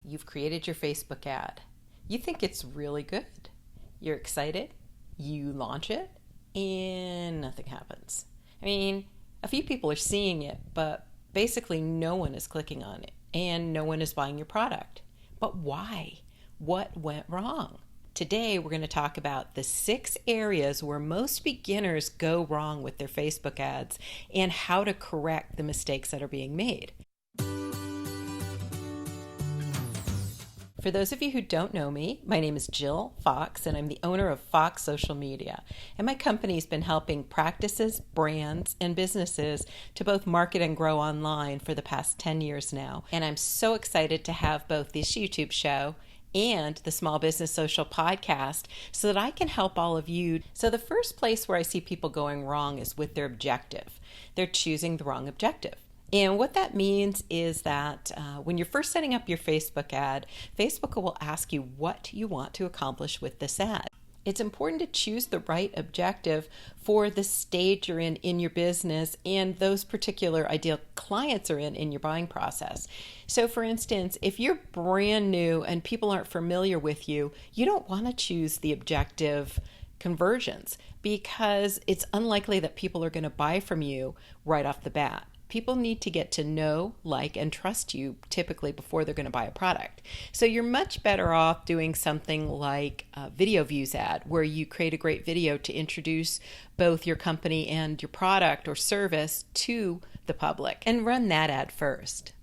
you've created your Facebook ad. You think it's really good. You're excited. You launch it and nothing happens. I mean, a few people are seeing it, but basically no one is clicking on it and no one is buying your product. But why? What went wrong? Today, we're going to talk about the 6 areas where most beginners go wrong with their Facebook ads and how to correct the mistakes that are being made. For those of you who don't know me, my name is Jill Fox, and I'm the owner of Fox Social Media. And my company's been helping practices, brands, and businesses to both market and grow online for the past 10 years now. And I'm so excited to have both this YouTube show and the Small Business Social podcast so that I can help all of you. So the first place where I see people going wrong is with their objective. They're choosing the wrong objective. And what that means is that when you're first setting up your Facebook ad, Facebook will ask you what you want to accomplish with this ad. It's important to choose the right objective for the stage you're in your business and those particular ideal clients are in your buying process. So for instance, if you're brand new and people aren't familiar with you, you don't want to choose the objective conversions because it's unlikely that people are going to buy from you right off the bat. People need to get to know, like, and trust you typically before they're going to buy a product. So you're much better off doing something like a video views ad where you create a great video to introduce both your company and your product or service to the public and run that ad first.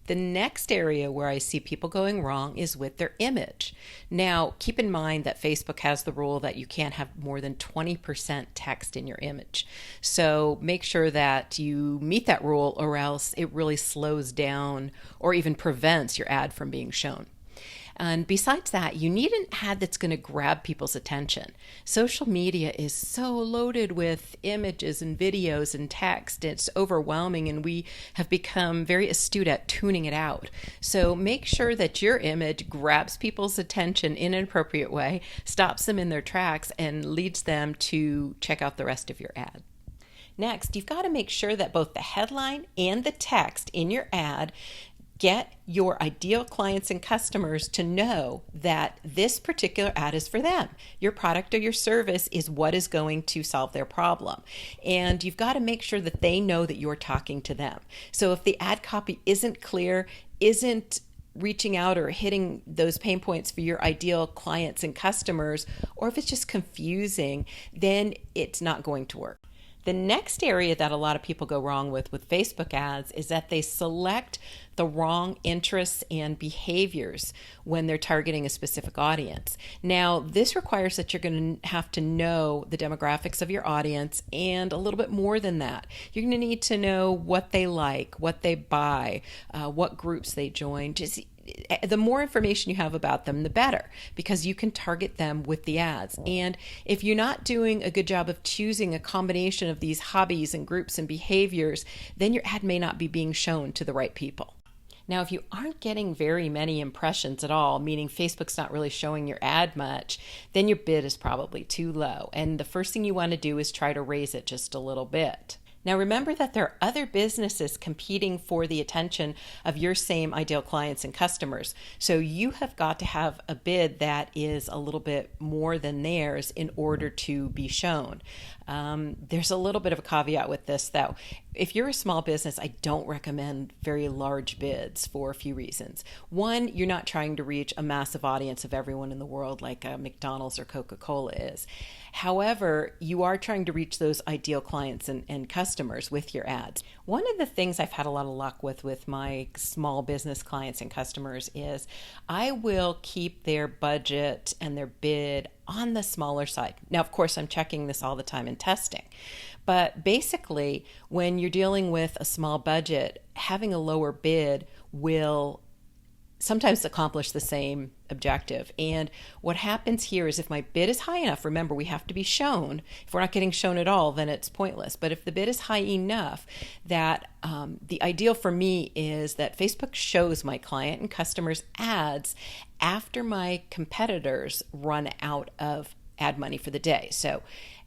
The next area where I see people going wrong is with their image. Now, keep in mind that Facebook has the rule that you can't have more than 20% text in your image. So make sure that you meet that rule or else it really slows down or even prevents your ad from being shown. And besides that, you need an ad that's going to grab people's attention. Social media is so loaded with images and videos and text. It's overwhelming, and we have become very astute at tuning it out. So make sure that your image grabs people's attention in an appropriate way, stops them in their tracks, and leads them to check out the rest of your ad. Next, you've got to make sure that both the headline and the text in your ad get your ideal clients and customers to know that this particular ad is for them. Your product or your service is what is going to solve their problem. And you've got to make sure that they know that you're talking to them. So if the ad copy isn't clear, isn't reaching out or hitting those pain points for your ideal clients and customers, or if it's just confusing, then it's not going to work. The next area that a lot of people go wrong with Facebook ads is that they select the wrong interests and behaviors when they're targeting a specific audience. Now, this requires that you're going to have to know the demographics of your audience and a little bit more than that. You're going to need to know what they like, what they buy, what groups they join. Just the more information you have about them, the better, because you can target them with the ads. And if you're not doing a good job of choosing a combination of these hobbies and groups and behaviors, then your ad may not be being shown to the right people. Now, if you aren't getting very many impressions at all, meaning Facebook's not really showing your ad much, then your bid is probably too low. And the first thing you want to do is try to raise it just a little bit. Now, remember that there are other businesses competing for the attention of your same ideal clients and customers. So you have got to have a bid that is a little bit more than theirs in order to be shown. There's a little bit of a caveat with this, though. If you're a small business, I don't recommend very large bids for a few reasons. One, you're not trying to reach a massive audience of everyone in the world like McDonald's or Coca-Cola is. However, you are trying to reach those ideal clients and customers with your ads. One of the things I've had a lot of luck with my small business clients and customers is I will keep their budget and their bid on the smaller side. Now, of course, I'm checking this all the time and testing. But basically, when you're dealing with a small budget, having a lower bid will sometimes accomplish the same objective. And what happens here is if my bid is high enough, remember we have to be shown. If we're not getting shown at all, then it's pointless. But if the bid is high enough that the ideal for me is that Facebook shows my client and customers ads after my competitors run out of ad money for the day. So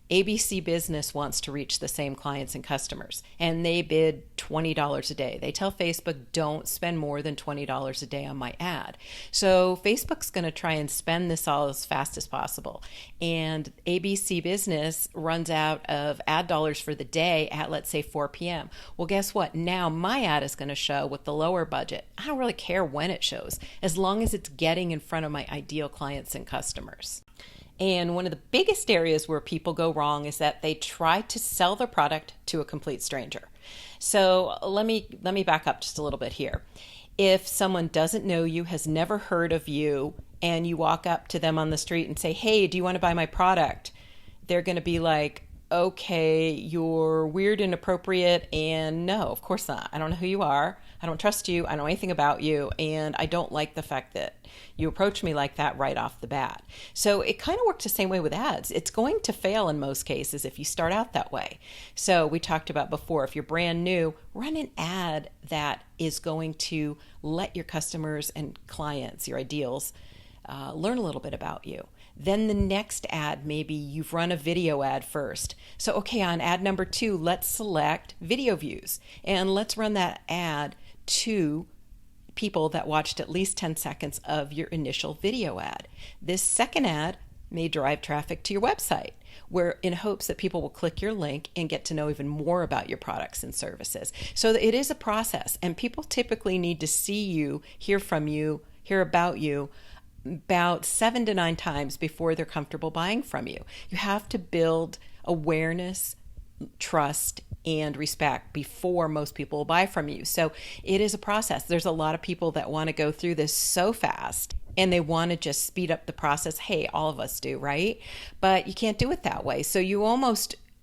ABC Business wants to reach the same clients and customers, and they bid $20 a day. They tell Facebook, don't spend more than $20 a day on my ad. So Facebook's going to try and spend this all as fast as possible. And ABC Business runs out of ad dollars for the day at, let's say, 4 p.m. Well, guess what? Now my ad is going to show with the lower budget. I don't really care when it shows, as long as it's getting in front of my ideal clients and customers. And one of the biggest areas where people go wrong is that they try to sell their product to a complete stranger. So let me back up just a little bit here. If someone doesn't know you, has never heard of you, and you walk up to them on the street and say, hey, do you want to buy my product? They're going to be like, okay, you're weird, inappropriate, and no, of course not. I don't know who you are. I don't trust you. I don't know anything about you. And I don't like the fact that you approach me like that right off the bat. So it kind of works the same way with ads. It's going to fail in most cases if you start out that way. So we talked about before, if you're brand new, run an ad that is going to let your customers and clients, your ideals, learn a little bit about you. Then the next ad, maybe you've run a video ad first. So, okay, on ad number 2, let's select video views. And let's run that ad to people that watched at least 10 seconds of your initial video ad. This second ad may drive traffic to your website, where in hopes that people will click your link and get to know even more about your products and services. So it is a process, and people typically need to see you, hear from you, hear about you, about 7 to 9 times before they're comfortable buying from you. You have to build awareness, trust, and respect before most people will buy from you. So it is a process. There's a lot of people that want to go through this so fast, and they want to just speed up the process. Hey, all of us do, right? But you can't do it that way. So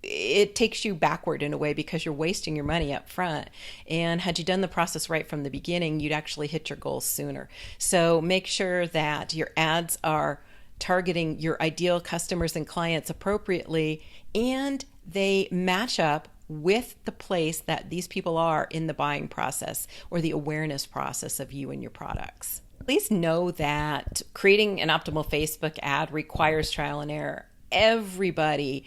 it takes you backward in a way, because you're wasting your money up front. And had you done the process right from the beginning, you'd actually hit your goals sooner. So make sure that your ads are targeting your ideal customers and clients appropriately, and they match up with the place that these people are in the buying process or the awareness process of you and your products. Please know that creating an optimal Facebook ad requires trial and error. Everybody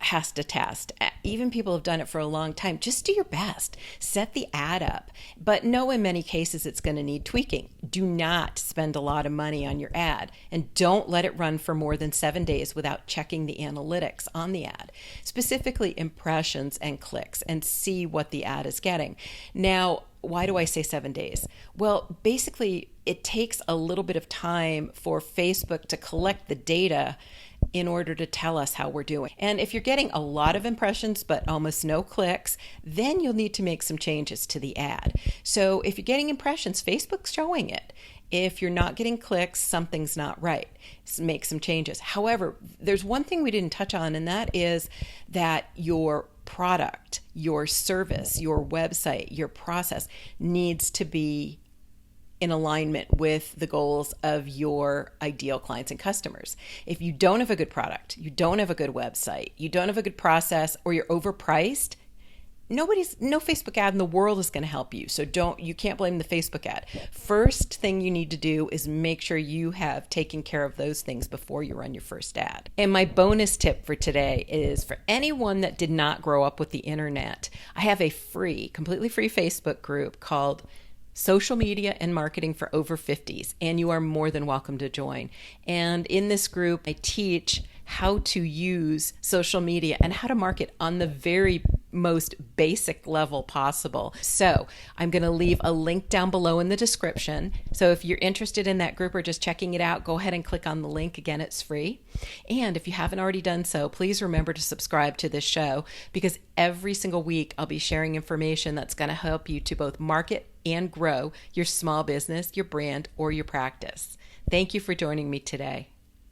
has to test. Even people who have done it for a long time. Just do your best. Set the ad up. But know in many cases it's going to need tweaking. Do not spend a lot of money on your ad, and don't let it run for more than 7 days without checking the analytics on the ad, specifically impressions and clicks, and see what the ad is getting. Now, why do I say 7 days? Well, basically, it takes a little bit of time for Facebook to collect the data in order to tell us how we're doing. And if you're getting a lot of impressions but almost no clicks, then you'll need to make some changes to the ad. So if you're getting impressions, Facebook's showing it. If you're not getting clicks, something's not right. So make some changes. However, there's one thing we didn't touch on, and that is that your product, your service, your website, your process needs to be in alignment with the goals of your ideal clients and customers. If you don't have a good product, you don't have a good website, you don't have a good process, or you're overpriced, no Facebook ad in the world is going to help you. So you can't blame the Facebook ad. First thing you need to do is make sure you have taken care of those things before you run your first ad. And my bonus tip for today is for anyone that did not grow up with the internet, I have a completely free Facebook group called Social Media and Marketing for Over 50s, and you are more than welcome to join. And in this group, I teach how to use social media and how to market on the very most basic level possible. So I'm going to leave a link down below in the description. So if you're interested in that group or just checking it out, go ahead and click on the link. Again, it's free. And if you haven't already done so, please remember to subscribe to this show, because every single week I'll be sharing information that's going to help you to both market and grow your small business, your brand, or your practice. Thank you for joining me today.